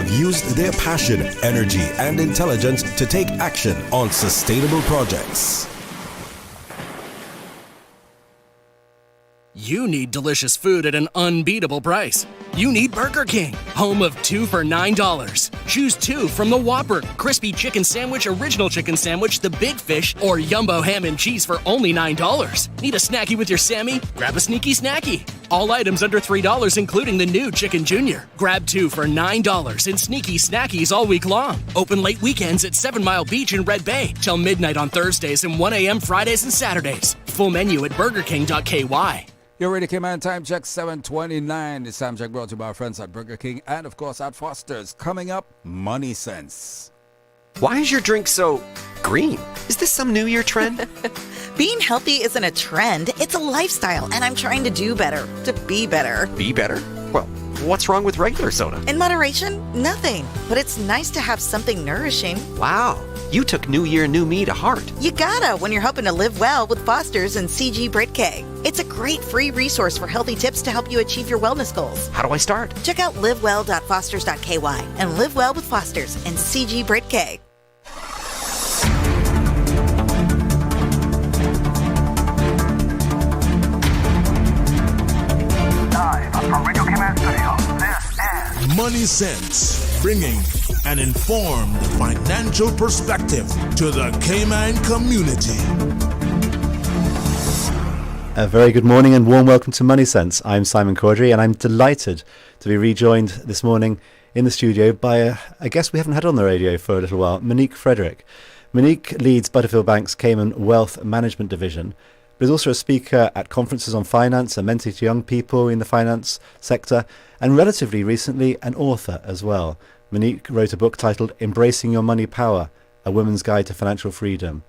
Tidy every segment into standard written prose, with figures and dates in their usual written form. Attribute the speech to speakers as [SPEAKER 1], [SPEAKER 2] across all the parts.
[SPEAKER 1] have used their passion, energy, and intelligence to take action on sustainable projects.
[SPEAKER 2] You need delicious food at an unbeatable price. You need Burger King, home of 2 for $9. Choose 2 from the Whopper, Crispy Chicken Sandwich, Original Chicken Sandwich, the Big Fish, or Jumbo Ham and Cheese for only $9. Need a snacky with your Sammy? Grab a Sneaky Snacky. All items under $3, including the new Chicken Junior. Grab 2 for $9 in Sneaky Snackies all week long. Open late weekends at 7 Mile Beach in Red Bay till midnight on Thursdays and 1 a.m. Fridays and Saturdays. Full menu at BurgerKing.ky.
[SPEAKER 3] You're ready, K-Man. Time check 7:29. This time check brought to you by our friends at Burger King and, of course, at Foster's. Coming up, Money Sense.
[SPEAKER 4] Why is your drink so green? Is this some New Year trend?
[SPEAKER 5] Being healthy isn't a trend, it's a lifestyle, and I'm trying to do better, to be better.
[SPEAKER 4] Be better? Well, what's wrong with regular soda?
[SPEAKER 5] In moderation, nothing. But it's nice to have something nourishing.
[SPEAKER 4] Wow, you took New Year, New Me to heart.
[SPEAKER 5] You gotta when you're hoping to live well with Foster's and CG Brit K. It's a great free resource for healthy tips to help you achieve your wellness goals.
[SPEAKER 4] How do I start?
[SPEAKER 5] Check out livewell.fosters.ky and live well with Foster's and CG Brit K.
[SPEAKER 6] From Radio K-Man Studio, this is
[SPEAKER 7] Money Sense, bringing an informed financial perspective to the K-Man community.
[SPEAKER 8] A very good morning and warm welcome to Money Sense. I'm Simon Cawdery and I'm delighted to be rejoined this morning in the studio by a guest we haven't had on the radio for a little while, Monique Frederick. Monique leads Butterfield Bank's Cayman Wealth Management Division, but is also a speaker at conferences on finance, a mentor to young people in the finance sector, and relatively recently an author as well. Monique wrote a book titled Embracing Your Money Power, A Woman's Guide to Financial Freedom.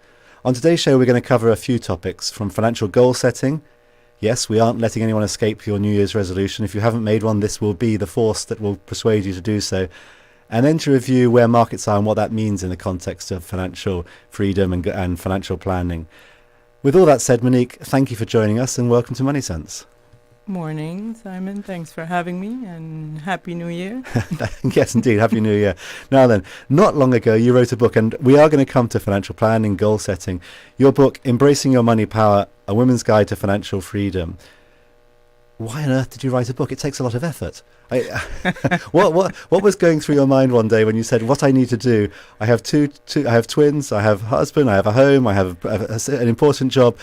[SPEAKER 8] On today's show, we're going to cover a few topics, from financial goal setting. Yes, we aren't letting anyone escape your New Year's resolution. If you haven't made one, this will be the force that will persuade you to do so. And then to review where markets are and what that means in the context of financial freedom and financial planning. With all that said, Monique, thank you for joining us and welcome to Money Sense.
[SPEAKER 9] Morning, Simon. Thanks for having me and Happy New Year.
[SPEAKER 8] Yes, indeed. Happy New Year. Now then, not long ago you wrote a book, and we are going to come to financial planning, goal setting. Your book, Embracing Your Money Power, A Woman's Guide to Financial Freedom. Why on earth did you write a book? It takes a lot of effort. What was going through your mind one day when you said, what I need to do, I have I have twins, I have a husband, I have a home, I have an important job.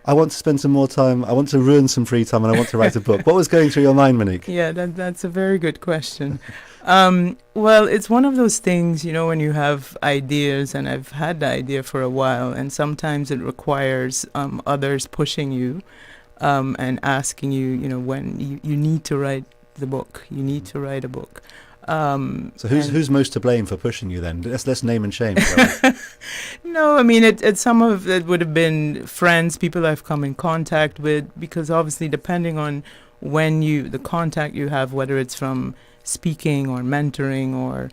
[SPEAKER 8] I want to spend some more time, I want to ruin some free time, and I want to write a book. What was going through your mind, Monique?
[SPEAKER 9] Yeah, that's a very good question. Well, it's one of those things, when you have ideas, and I've had the idea for a while, and sometimes it requires others pushing you and asking you, when you need to write the book. You need to write a book.
[SPEAKER 8] So who's most to blame for pushing you then? Let's name and shame.
[SPEAKER 9] No, I mean, it's some of it would have been friends, people I've come in contact with, because obviously depending on the contact you have, whether it's from speaking or mentoring or,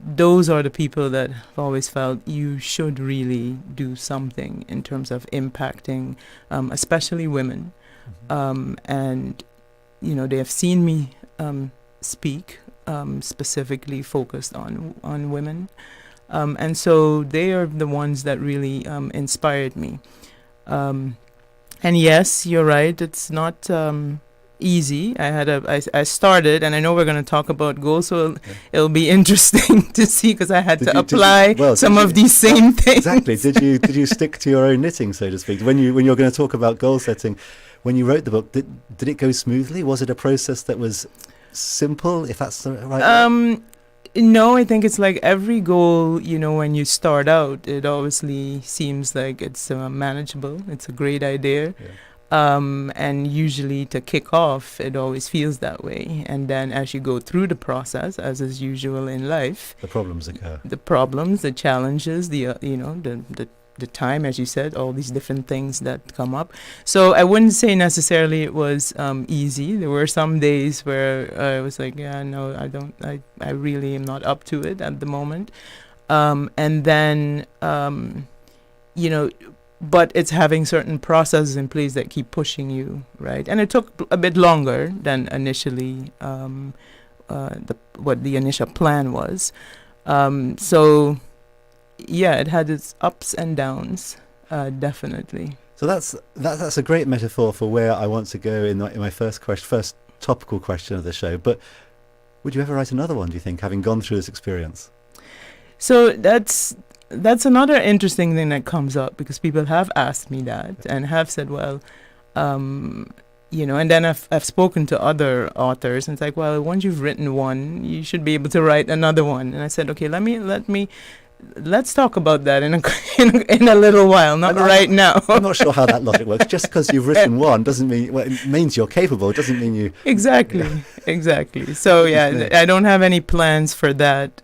[SPEAKER 9] those are the people that have always felt you should really do something in terms of impacting, especially women. And, they have seen me speak, specifically focused on women. And so they are the ones that really inspired me. And yes, you're right, it's not easy. I started, and I know we're going to talk about goals, so it'll be interesting to see, because I had to apply some of these same things.
[SPEAKER 8] Exactly. Did you stick to your own knitting, so to speak? When you're going to talk about goal setting, when you wrote the book, did it go smoothly? Was it a process that was simple, if that's the right word?
[SPEAKER 9] No, I think it's like every goal, when you start out, it obviously seems like it's manageable. It's a great idea. Yeah. And usually to kick off, it always feels that way. And then as you go through the process, as is usual in life,
[SPEAKER 8] the problems occur.
[SPEAKER 9] The problems, the challenges, the time, as you said, all these different things that come up. So I wouldn't say necessarily it was easy. There were some days where I was like, yeah, no, I really am not up to it at the moment. And then, but it's having certain processes in place that keep pushing you, right? And it took a bit longer than initially what the initial plan was. So yeah, it had its ups and downs, definitely.
[SPEAKER 8] So that's a great metaphor for where I want to go in my first topical question of the show. But would you ever write another one, do you think, having gone through this experience?
[SPEAKER 9] So that's another interesting thing that comes up, because people have asked me that and have said, well, you know, and then I've spoken to other authors, and it's like, well, once you've written one, you should be able to write another one. And I said, okay, let's talk about that in a little while, not right now.
[SPEAKER 8] I'm not sure how that logic works. Just because you've written one doesn't mean, well, it means you're capable. It doesn't mean you...
[SPEAKER 9] Exactly. So yeah, I don't have any plans for that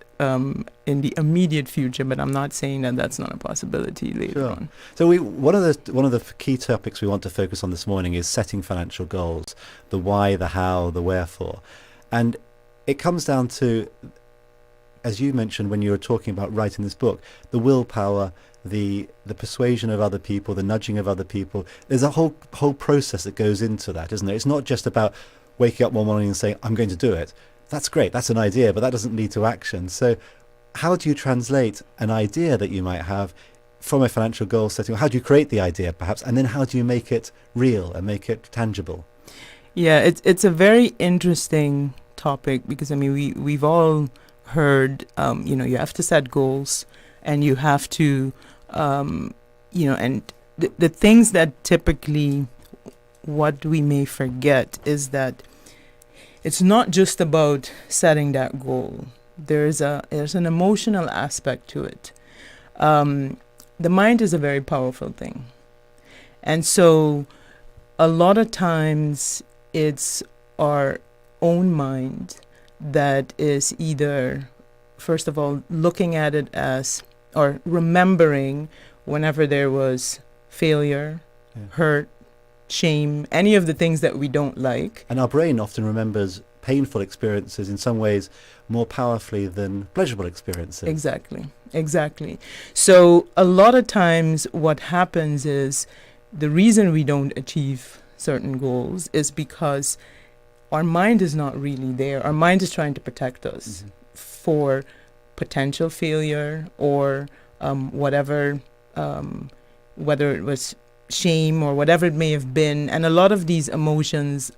[SPEAKER 9] in the immediate future, but I'm not saying that that's not a possibility later on. So
[SPEAKER 8] one of the key topics we want to focus on this morning is setting financial goals, the why, the how, the wherefore. And it comes down to, as you mentioned when you were talking about writing this book, the willpower, the persuasion of other people, the nudging of other people. There's a whole process that goes into that, isn't there? It's not just about waking up one morning and saying, I'm going to do it. That's great, that's an idea, but that doesn't lead to action. So how do you translate an idea that you might have from a financial goal setting? How do you create the idea, perhaps, and then how do you make it real and make it tangible?
[SPEAKER 9] Yeah, it's a very interesting topic, because I mean we've all heard you know, you have to set goals, and you have to you know, and the things that typically what we may forget is that it's not just about setting that goal. There's an emotional aspect to it. The mind is a very powerful thing, and so a lot of times it's our own mind that is either, first of all, looking at it as, or remembering whenever there was failure, hurt, shame, any of the things that we don't like.
[SPEAKER 8] And our brain often remembers painful experiences in some ways more powerfully than pleasurable experiences.
[SPEAKER 9] Exactly. So a lot of times what happens is the reason we don't achieve certain goals is because our mind is not really there. Our mind is trying to protect us for potential failure or whatever, whether it was shame or whatever it may have been. And a lot of these emotions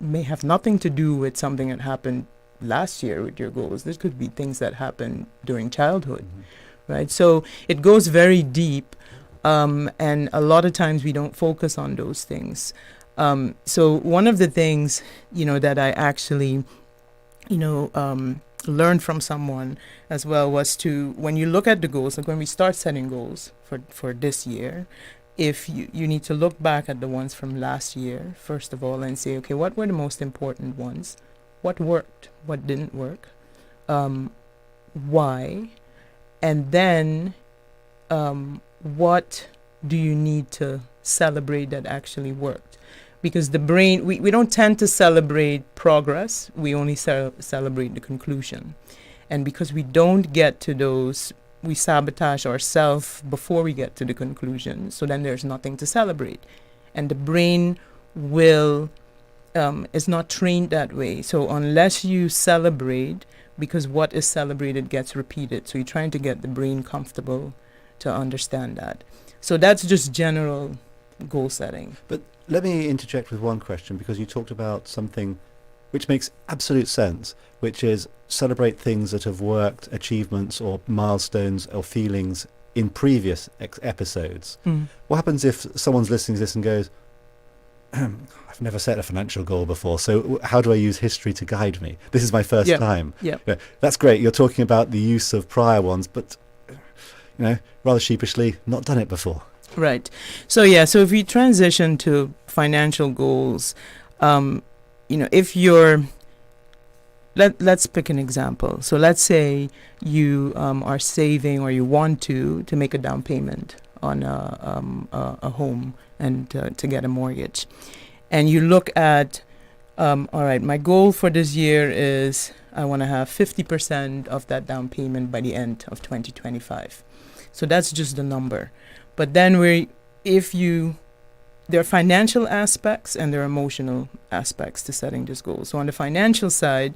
[SPEAKER 9] may have nothing to do with something that happened last year with your goals. This could be things that happened during childhood, right? So it goes very deep, and a lot of times we don't focus on those things. So one of the things, you know, that I actually, you know, learned from someone as well was to, when you look at the goals, like when we start setting goals for this year, if you need to look back at the ones from last year, first of all, and say, okay, what were the most important ones? What worked? What didn't work? Why? And then what do you need to celebrate that actually worked? Because the brain, we don't tend to celebrate progress. We only celebrate the conclusion. And because we don't get to those, we sabotage ourselves before we get to the conclusion. So then there's nothing to celebrate. And the brain is not trained that way. So unless you celebrate, because what is celebrated gets repeated. So you're trying to get the brain comfortable to understand that. So that's just general goal setting.
[SPEAKER 8] But let me interject with one question, because you talked about something which makes absolute sense, which is celebrate things that have worked, achievements or milestones or feelings in previous episodes. What happens if someone's listening to this and goes, I've never set a financial goal before, so how do I use history to guide me? This is my first time.
[SPEAKER 9] Yeah.
[SPEAKER 8] That's great. You're talking about the use of prior ones, but rather sheepishly, not done it before.
[SPEAKER 9] Right. So if we transition to financial goals, if you're, let's pick an example. So let's say you are saving, or you want to make a down payment on a home and to get a mortgage. And you look at, all right, my goal for this year is I want to have 50% of that down payment by the end of 2025. So that's just the number. But then there are financial aspects and there are emotional aspects to setting this goal. So on the financial side,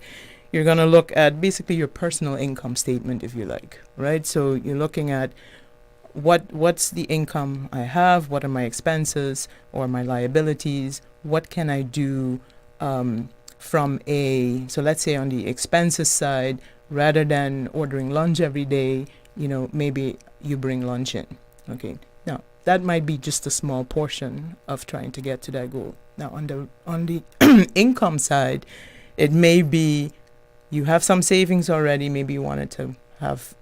[SPEAKER 9] you're going to look at basically your personal income statement, if you like, right? So you're looking at what's the income I have, what are my expenses or my liabilities, what can I do so let's say on the expenses side, rather than ordering lunch every day, maybe you bring lunch in. Okay. Now, that might be just a small portion of trying to get to that goal. Now, on the income side, it may be you have some savings already. Maybe you wanted to have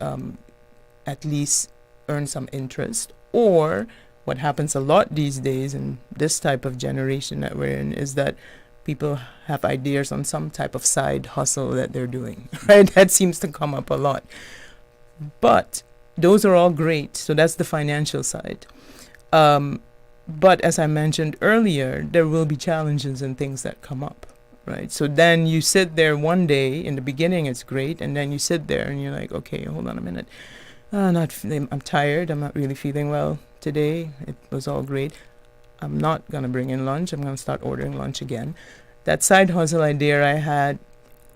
[SPEAKER 9] at least earn some interest. Or what happens a lot these days in this type of generation that we're in is that people have ideas on some type of side hustle that they're doing, right? That seems to come up a lot. But those are all great. So that's the financial side. But as I mentioned earlier, there will be challenges and things that come up, right? So then you sit there one day, in the beginning it's great, and then you sit there and you're like, okay, hold on a minute. I'm tired. I'm not really feeling well today. It was all great. I'm not going to bring in lunch. I'm going to start ordering lunch again. That side hustle idea I had,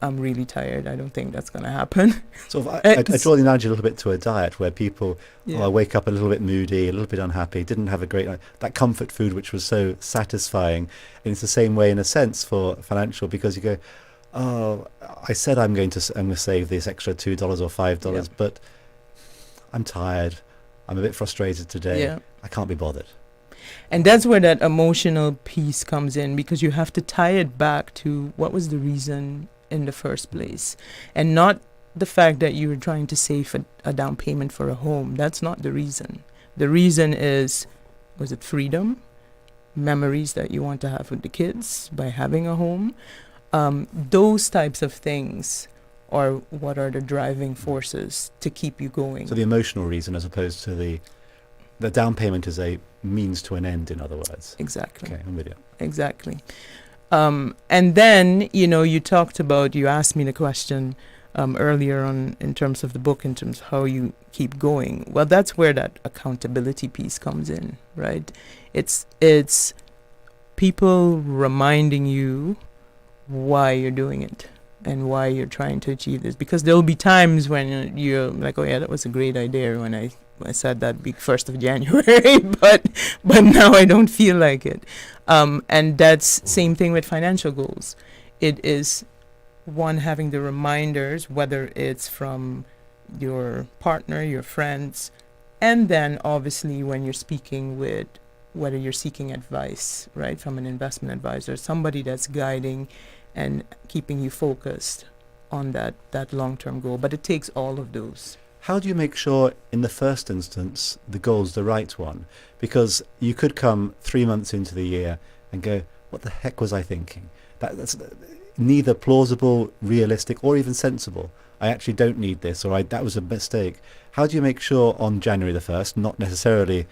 [SPEAKER 9] I'm really tired. I don't think that's going to happen.
[SPEAKER 8] So I draw the analogy a little bit to a diet where people wake up a little bit moody, a little bit unhappy, didn't have a great night. That comfort food which was so satisfying. And it's the same way in a sense for financial, because you go, oh, I said I'm going to save this extra $2 or $5, but I'm tired. I'm a bit frustrated today.
[SPEAKER 9] Yeah.
[SPEAKER 8] I can't be bothered.
[SPEAKER 9] And that's where that emotional piece comes in, because you have to tie it back to what was the reason in the first place, and not the fact that you were trying to save a down payment for a home. That's not the reason. The reason was it freedom, memories that you want to have with the kids by having a home? Those types of things are what are the driving forces to keep you going.
[SPEAKER 8] So the emotional reason, as opposed to the down payment, is a means to an end, in other words.
[SPEAKER 9] Exactly.
[SPEAKER 8] Okay, I'm with you.
[SPEAKER 9] Exactly. And then, you asked me the question earlier on in terms of the book, in terms of how you keep going. Well, that's where that accountability piece comes in, right? It's people reminding you why you're doing it and why you're trying to achieve this. Because there'll be times when you're like, oh yeah, that was a great idea when I said that big 1st of January, but now I don't feel like it. And that's same thing with financial goals. It is one, having the reminders, whether it's from your partner, your friends, and then obviously when you're speaking with, whether you're seeking advice, right, from an investment advisor, somebody that's guiding and keeping you focused on that long-term goal. But it takes all of those.
[SPEAKER 8] How do you make sure, in the first instance, the goal's the right one? Because you could come 3 months into the year and go, what the heck was I thinking? That's neither plausible, realistic, or even sensible. I actually don't need this, or that was a mistake. How do you make sure on January the 1st, not necessarily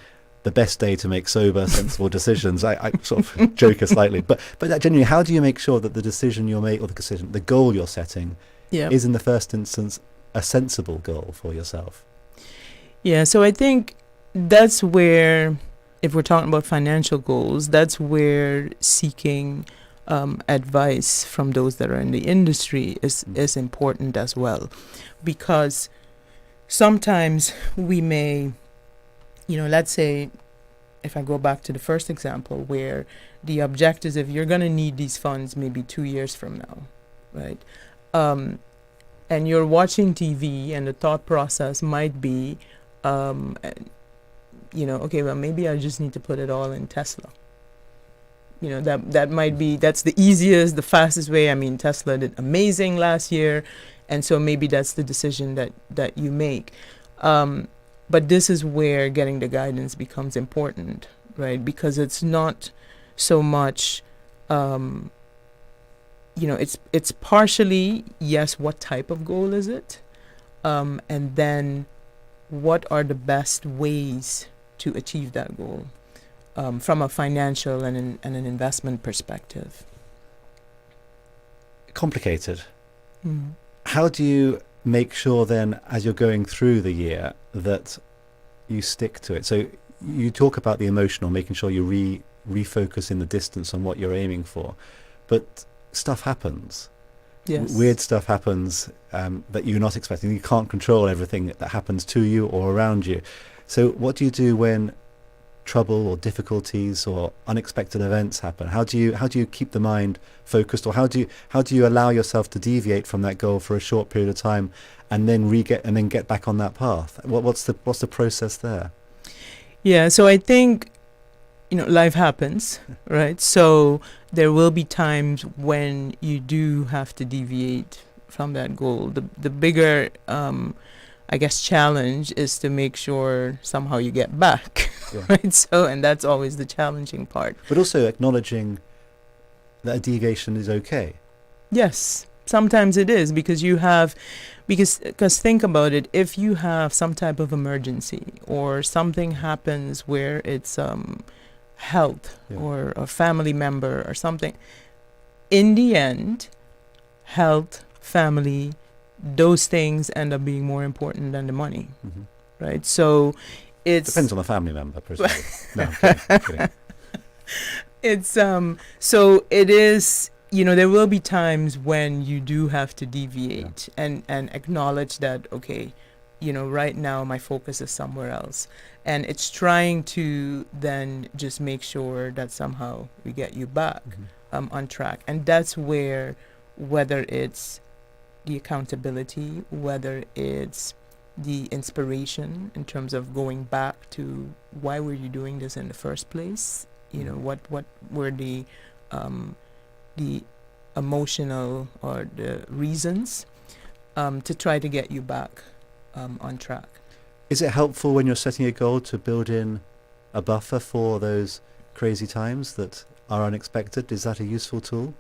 [SPEAKER 8] the best day to make sober, sensible decisions? I sort of joke slightly, but genuinely, how do you make sure that the decision you're making, or the goal you're setting, is in the first instance a sensible goal for yourself?
[SPEAKER 9] Yeah, so I think that's where, if we're talking about financial goals, that's where seeking advice from those that are in the industry is important as well. Because sometimes we may, let's say, if I go back to the first example, where the object is, if you're going to need these funds maybe 2 years from now, right? And you're watching TV, and the thought process might be, okay, well, maybe I just need to put it all in Tesla. That might be, that's the easiest, the fastest way. I mean, Tesla did amazing last year, and so maybe that's the decision that you make. But this is where getting the guidance becomes important, right? Because it's not so much, it's partially, yes, what type of goal is it? And then what are the best ways to achieve that goal from a financial and an investment perspective?
[SPEAKER 8] Complicated. How do you make sure then, as you're going through the year, that you stick to it? So you talk about the emotional, making sure you refocus in the distance on what you're aiming for, but stuff happens.
[SPEAKER 9] Yes.
[SPEAKER 8] Weird stuff happens that you're not expecting. You can't control everything that happens to you or around you. So what do you do when trouble or difficulties or unexpected events happen? How do you keep the mind focused, or how do you allow yourself to deviate from that goal for a short period of time and then get back on that path? What's the process there?
[SPEAKER 9] Yeah, so I think, life happens, right? So there will be times when you do have to deviate from that goal. The bigger, I guess, challenge is to make sure somehow you get back,
[SPEAKER 8] Yeah.
[SPEAKER 9] right? So, and that's always the challenging part.
[SPEAKER 8] But also acknowledging that a deviation is okay.
[SPEAKER 9] Yes, sometimes it is, because think about it, if you have some type of emergency or something happens where it's health or a family member or something, in the end, health, family, those things end up being more important than the money, right? So it
[SPEAKER 8] depends on the family member, presumably. No, I'm kidding.
[SPEAKER 9] It's so it is, there will be times when you do have to deviate and acknowledge that, okay, right now my focus is somewhere else, and it's trying to then just make sure that somehow we get you back on track. And that's where, whether it's the accountability, whether it's the inspiration in terms of going back to why were you doing this in the first place, what were the emotional or the reasons to try to get you back on track.
[SPEAKER 8] Is it helpful when you're setting a goal to build in a buffer for those crazy times that are unexpected? Is that a useful tool?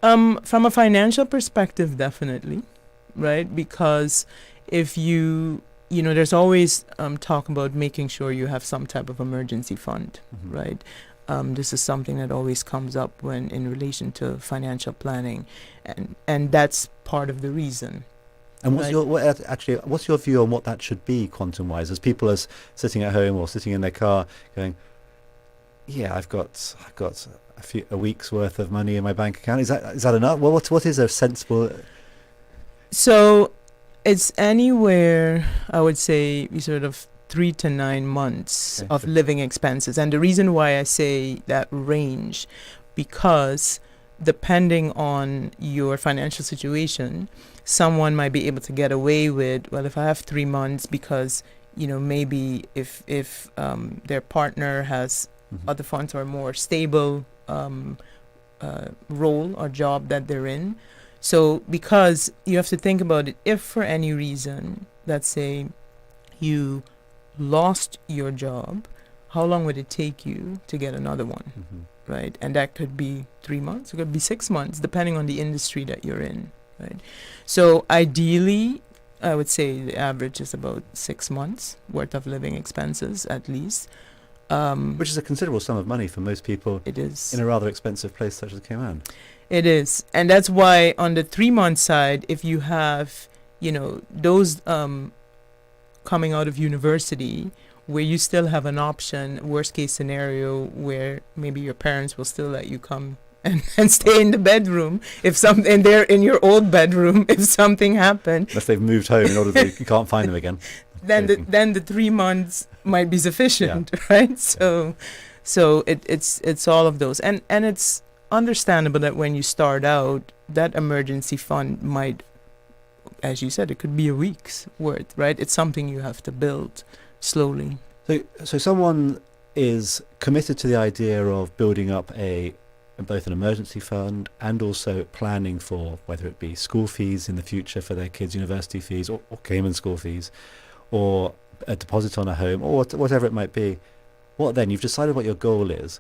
[SPEAKER 9] From a financial perspective, definitely, right? Because if there's always talk about making sure you have some type of emergency fund, right? This is something that always comes up when in relation to financial planning, and that's part of the reason.
[SPEAKER 8] And what's your view on what that should be quantum-wise? As people are sitting at home or sitting in their car, going, "Yeah, I've got a week's worth of money in my bank account. Is that enough? Well, what is a sensible?"
[SPEAKER 9] So it's anywhere, I would say, sort of 3 to 9 months of living expenses. And the reason why I say that range, because depending on your financial situation, someone might be able to get away with, well, if I have 3 months, because maybe if their partner has other funds or more stable role or job that they're in. So because you have to think about it, if for any reason, let's say you lost your job, how long would it take you to get another one, right? And that could be 3 months, it could be 6 months, depending on the industry that you're in, right? So ideally, I would say the average is about 6 months worth of living expenses at least.
[SPEAKER 8] Which is a considerable sum of money for most people.
[SPEAKER 9] It is.
[SPEAKER 8] In a rather expensive place such as Cayman.
[SPEAKER 9] It is. And that's why on the 3-month side, if you have, those coming out of university where you still have an option, worst case scenario, where maybe your parents will still let you come and stay in the bedroom if something, they're in your old bedroom if something happened.
[SPEAKER 8] Unless they've moved home in order that you can't find them again.
[SPEAKER 9] Then the 3 months might be sufficient, right? So it's all of those, and it's understandable that when you start out, that emergency fund might, as you said, it could be a week's worth, right? It's something you have to build slowly.
[SPEAKER 8] So someone is committed to the idea of building up both an emergency fund and also planning for whether it be school fees in the future for their kids' university fees or Cayman school fees, or a deposit on a home, or whatever it might be. What then? You've decided what your goal is.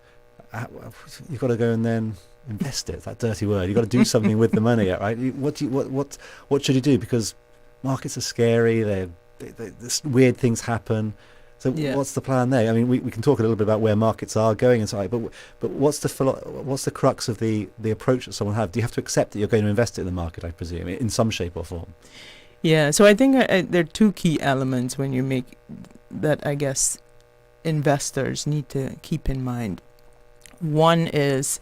[SPEAKER 8] You've got to go and then invest it. That dirty word. You've got to do something with the money, right? What should you do? Because markets are scary. Weird things happen. So what's the plan there? I mean, we can talk a little bit about where markets are going and so on, but what's the crux of the approach that someone have? Do you have to accept that you're going to invest it in the market, I presume, in some shape or form?
[SPEAKER 9] Yeah, so I think there are 2 key elements when you make that, I guess, investors need to keep in mind. One is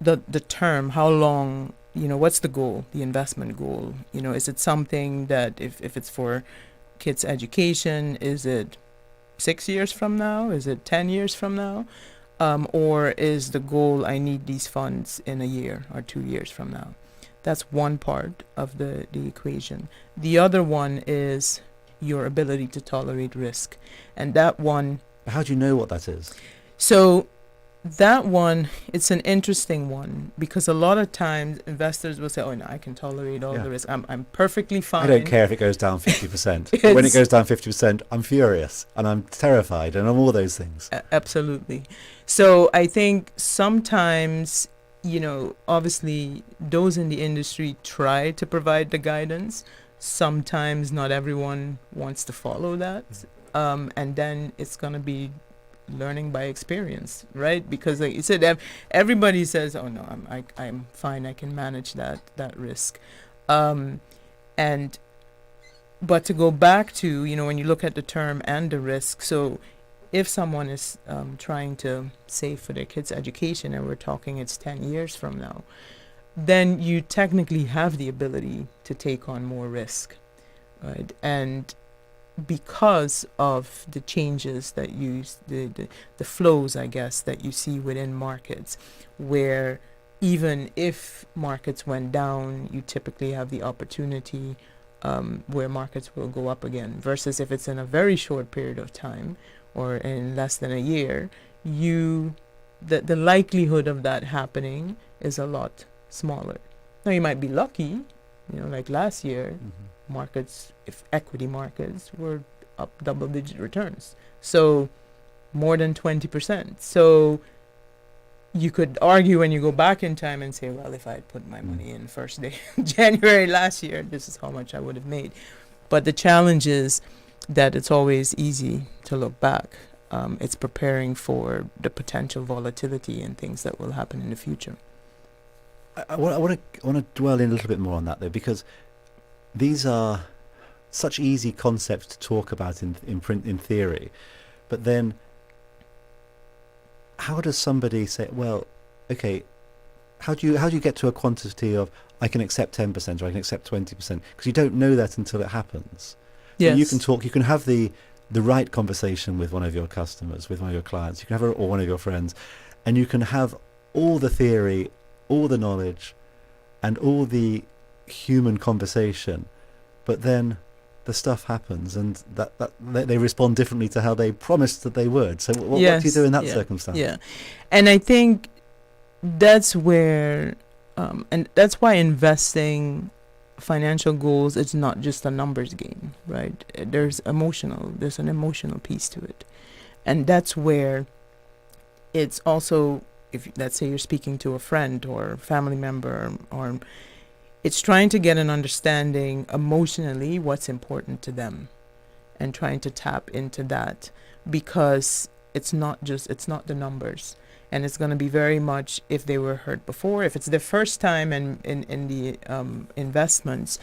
[SPEAKER 9] the term, how long what's the goal, the investment goal? Is it something that if it's for kids' education, is it 6 years from now? Is it 10 years from now? Or is the goal, I need these funds in a year or 2 years from now? That's one part of the equation. The other one is your ability to tolerate risk. And that one...
[SPEAKER 8] How do you know what that is?
[SPEAKER 9] So that one, it's an interesting one, because a lot of times investors will say, oh no, I can tolerate all the risk. I'm perfectly fine.
[SPEAKER 8] I don't care if it goes down 50%. But when it goes down 50%, I'm furious and I'm terrified and I'm all those things.
[SPEAKER 9] Absolutely. So I think sometimes, obviously those in the industry try to provide the guidance. Sometimes not everyone wants to follow that. And then it's going to be learning by experience, right? Because like you said, everybody says, oh no, I'm fine, I can manage that risk. But to go back to, when you look at the term and the risk, so if someone is trying to save for their kids' education, and we're talking it's 10 years from now, then you technically have the ability to take on more risk, right? And because of the changes that the flows, I guess, that you see within markets, where even if markets went down, you typically have the opportunity where markets will go up again, versus if it's in a very short period of time or in less than a year, the likelihood of that happening is a lot smaller. Now you might be lucky, like last year, markets, if equity markets were up double-digit returns, so more than 20%. So you could argue when you go back in time and say, well, if I had put my money in first day January last year, this is how much I would have made. But the challenge is that it's always easy to look back. It's preparing for the potential volatility and things that will happen in the future.
[SPEAKER 8] I want to dwell in a little bit more on that, though, because these are such easy concepts to talk about in theory, but then how does somebody say, well, okay, how do you get to a quantity of I can accept 10% or I can accept 20%? Because you don't know that until it happens.
[SPEAKER 9] Yes.
[SPEAKER 8] So you can have the right conversation with one of your customers, with one of your clients, you can have or one of your friends, and you can have all the theory, all the knowledge, and all the human conversation, but then the stuff happens, and that they respond differently to how they promised that they would. So what do you do in that circumstance?
[SPEAKER 9] Yeah, and I think that's where, and that's why investing financial goals, it's not just a numbers game, right? There's an emotional piece to it, and that's where it's also, if let's say you're speaking to a friend or family member, or it's trying to get an understanding emotionally what's important to them and trying to tap into that, because it's not the numbers, and it's going to be very much if they were hurt before, if it's their first time in the investments,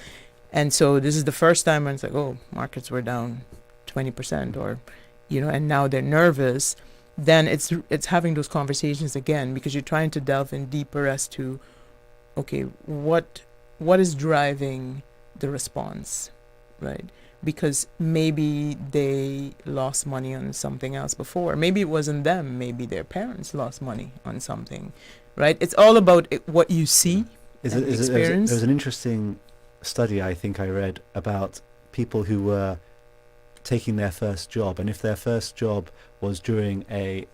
[SPEAKER 9] and so this is the first time when it's like, oh, markets were down 20%, or and now they're nervous, then it's having those conversations again, because you're trying to delve in deeper as to, okay, what is driving the response, right? Because maybe they lost money on something else before. Maybe it wasn't them. Maybe their parents lost money on something, right? It's all about what you see and experience.
[SPEAKER 8] There was an interesting study I think I read about people who were taking their first job, and if their first job was during a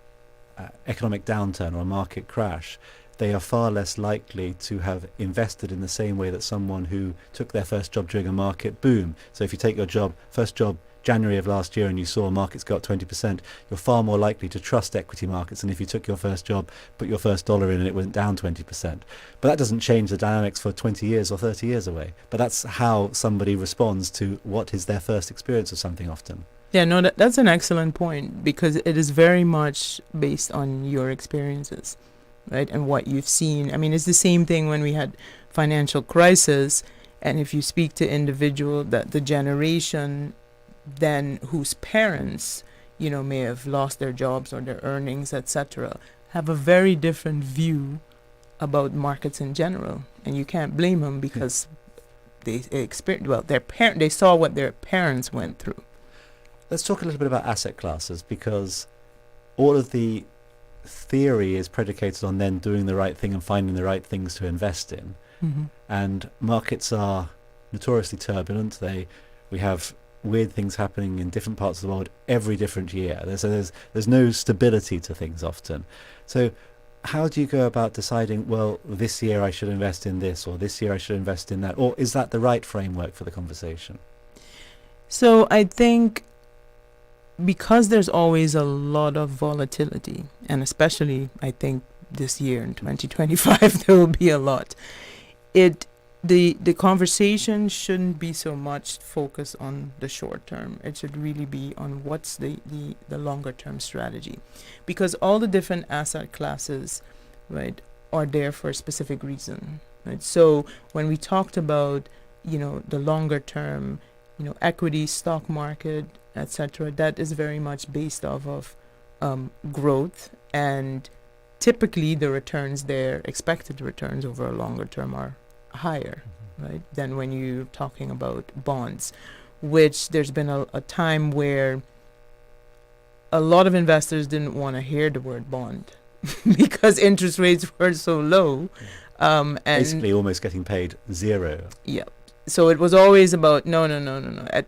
[SPEAKER 8] economic downturn or a market crash, they are far less likely to have invested in the same way that someone who took their first job during a market boom. So if you take your first job January of last year, and you saw markets go up 20%, you're far more likely to trust equity markets than if you took your first job, put your first dollar in, and it went down 20%. But that doesn't change the dynamics for 20 years or 30 years away. But that's how somebody responds to what is their first experience of something often.
[SPEAKER 9] Yeah, no, that's an excellent point, because it is very much based on your experiences, right, and what you've seen. I mean, it's the same thing when we had financial crisis, and if you speak to individual, that the generation then whose parents, may have lost their jobs or their earnings, etc., have a very different view about markets in general, and you can't blame them because they experienced, well, they saw what their parents went through.
[SPEAKER 8] Let's talk a little bit about asset classes, because all of the theory is predicated on then doing the right thing and finding the right things to invest in. And markets are notoriously turbulent. We have weird things happening in different parts of the world every different year. There's no stability to things often. So how do you go about deciding, well, this year I should invest in this, or this year I should invest in that, or is that the right framework for the conversation?
[SPEAKER 9] So I think because there's always a lot of volatility, and especially I think this year in 2025 there will be a lot. The conversation shouldn't be so much focused on the short term. It should really be on what's the longer term strategy, because all the different asset classes, right, are there for a specific reason, right? So when we talked about, the longer term, equity, stock market, etc., that is very much based off of growth, and typically the returns there, expected returns over a longer term, are higher, right, than when you're talking about bonds, which there's been a time where a lot of investors didn't want to hear the word bond because interest rates were so low. And
[SPEAKER 8] basically almost getting paid zero.
[SPEAKER 9] Yeah. So it was always about, no.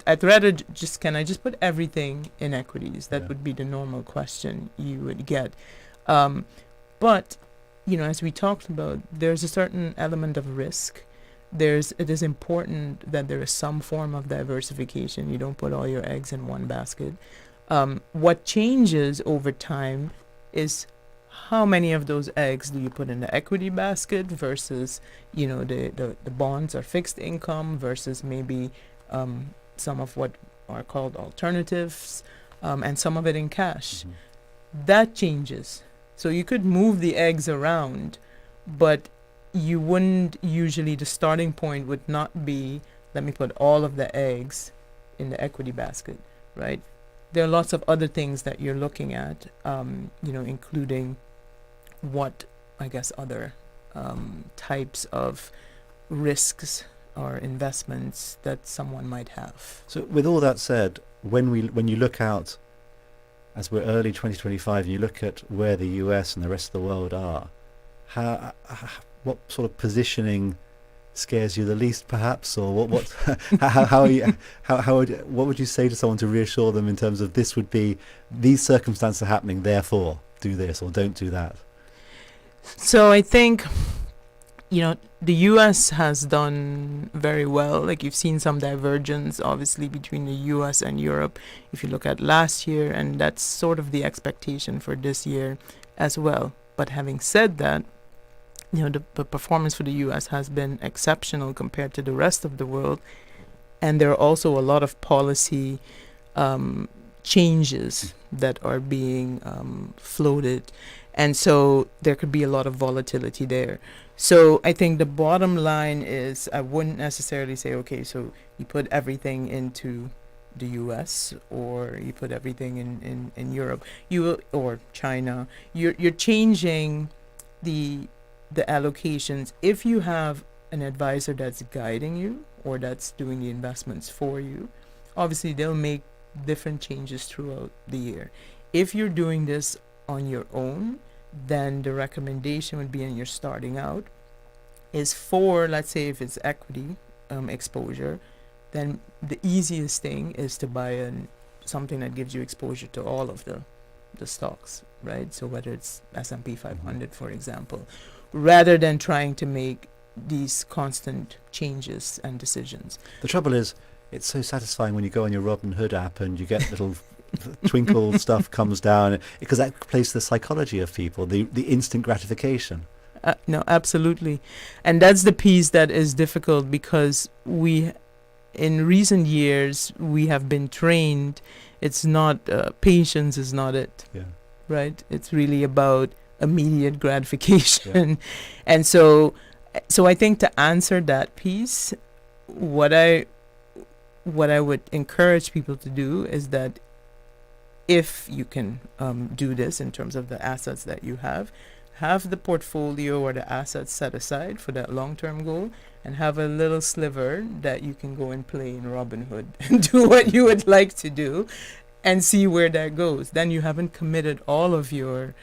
[SPEAKER 9] I'd rather can I just put everything in equities? That would be the normal question you would get. But as we talked about, there's a certain element of risk. It is important that there is some form of diversification. You don't put all your eggs in one basket. What changes over time is how many of those eggs do you put in the equity basket versus, the bonds or fixed income versus maybe some of what are called alternatives, and some of it in cash. That changes. So you could move the eggs around, but you wouldn't usually, the starting point would not be, let me put all of the eggs in the equity basket, right? There are lots of other things that you're looking at, including what, I guess, other types of risks or investments that someone might have.
[SPEAKER 8] So with all that said, when you look out, as we're early 2025, and you look at where the US and the rest of the world are, what sort of positioning scares you the least, perhaps, or what what would you say to someone to reassure them in terms of these circumstances are happening, therefore do this or don't do that?
[SPEAKER 9] So I think, the US has done very well. Like, you've seen some divergence, obviously, between the US and Europe, if you look at last year, and that's sort of the expectation for this year as well. But having said that, the performance for the US has been exceptional compared to the rest of the world. And there are also a lot of policy changes that are being floated. And so there could be a lot of volatility there. So I think the bottom line is, I wouldn't necessarily say, okay, so you put everything into the US or you put everything in Europe, or China. You're changing the allocations. If you have an advisor that's guiding you or that's doing the investments for you, obviously they'll make different changes throughout the year. If you're doing this on your own, then the recommendation would be, and you're starting out, is for, let's say, if it's equity exposure, then the easiest thing is to buy something that gives you exposure to all of the stocks, right? So whether it's S&P 500, for example, rather than trying to make these constant changes and decisions.
[SPEAKER 8] The trouble is, it's so satisfying when you go on your Robinhood app and you get little twinkle stuff comes down, because that plays the psychology of people, the instant gratification.
[SPEAKER 9] No, absolutely. And that's the piece that is difficult, because in recent years, we have been trained, it's not, patience is not it, right? It's really about immediate gratification. Yeah. And so I think, to answer that piece, what I would encourage people to do is that if you can do this in terms of the assets that you have have the portfolio or the assets set aside for that long-term goal, and have a little sliver that you can go and play in Robinhood and do what you would like to do and see where that goes. Then you haven't committed all of your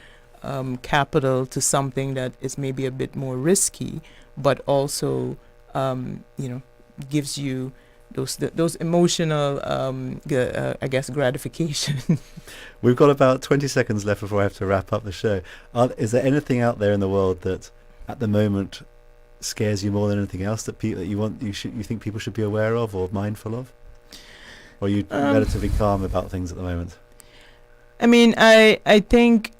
[SPEAKER 9] capital to something that is maybe a bit more risky, but also, gives you those emotional, I guess, gratification.
[SPEAKER 8] We've got about 20 seconds left before I have to wrap up the show. Is there anything out there in the world that, at the moment, scares you more than anything else that you think people should be aware of or mindful of? Or are you relatively calm about things at the moment?
[SPEAKER 9] I mean, I think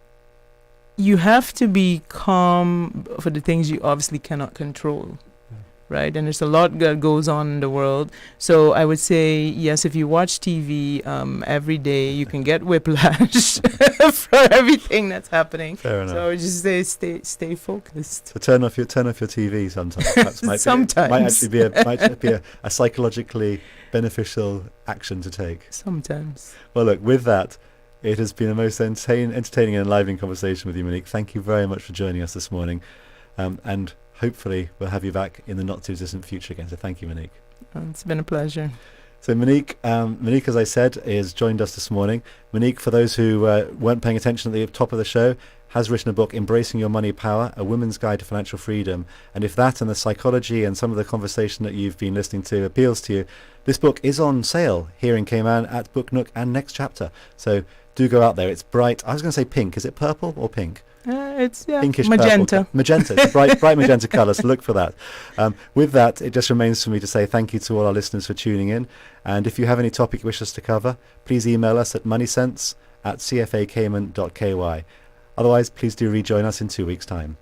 [SPEAKER 9] you have to be calm for the things you obviously cannot control. Right, and there's a lot that goes on in the world. So I would say, yes, if you watch TV every day, you can get whiplash for everything that's happening.
[SPEAKER 8] Fair enough.
[SPEAKER 9] So I would just say, stay focused.
[SPEAKER 8] So turn off your TV sometimes. Perhaps might actually be a psychologically beneficial action to take.
[SPEAKER 9] Sometimes.
[SPEAKER 8] Well, look, with that, it has been a most entertaining and enlivening conversation with you, Monique. Thank you very much for joining us this morning, and hopefully we'll have you back in the not too distant future again. So thank you, Monique.
[SPEAKER 9] It's been a pleasure.
[SPEAKER 8] So Monique, as I said, has joined us this morning. Monique, for those who weren't paying attention at the top of the show, has written a book, Embracing Your Money Power, A Woman's Guide to Financial Freedom. And if that and the psychology and some of the conversation that you've been listening to appeals to you, this book is on sale here in Cayman at Book Nook and Next Chapter. So do go out there. It's bright. I was going to say pink. Is it purple or pink?
[SPEAKER 9] It's
[SPEAKER 8] pinkish
[SPEAKER 9] magenta.
[SPEAKER 8] Purple. Magenta, it's a bright magenta colour, so look for that. With that, it just remains for me to say thank you to all our listeners for tuning in. And if you have any topic you wish us to cover, please email us at moneysense@cfacayman.ky. Otherwise, please do rejoin us in 2 weeks' time.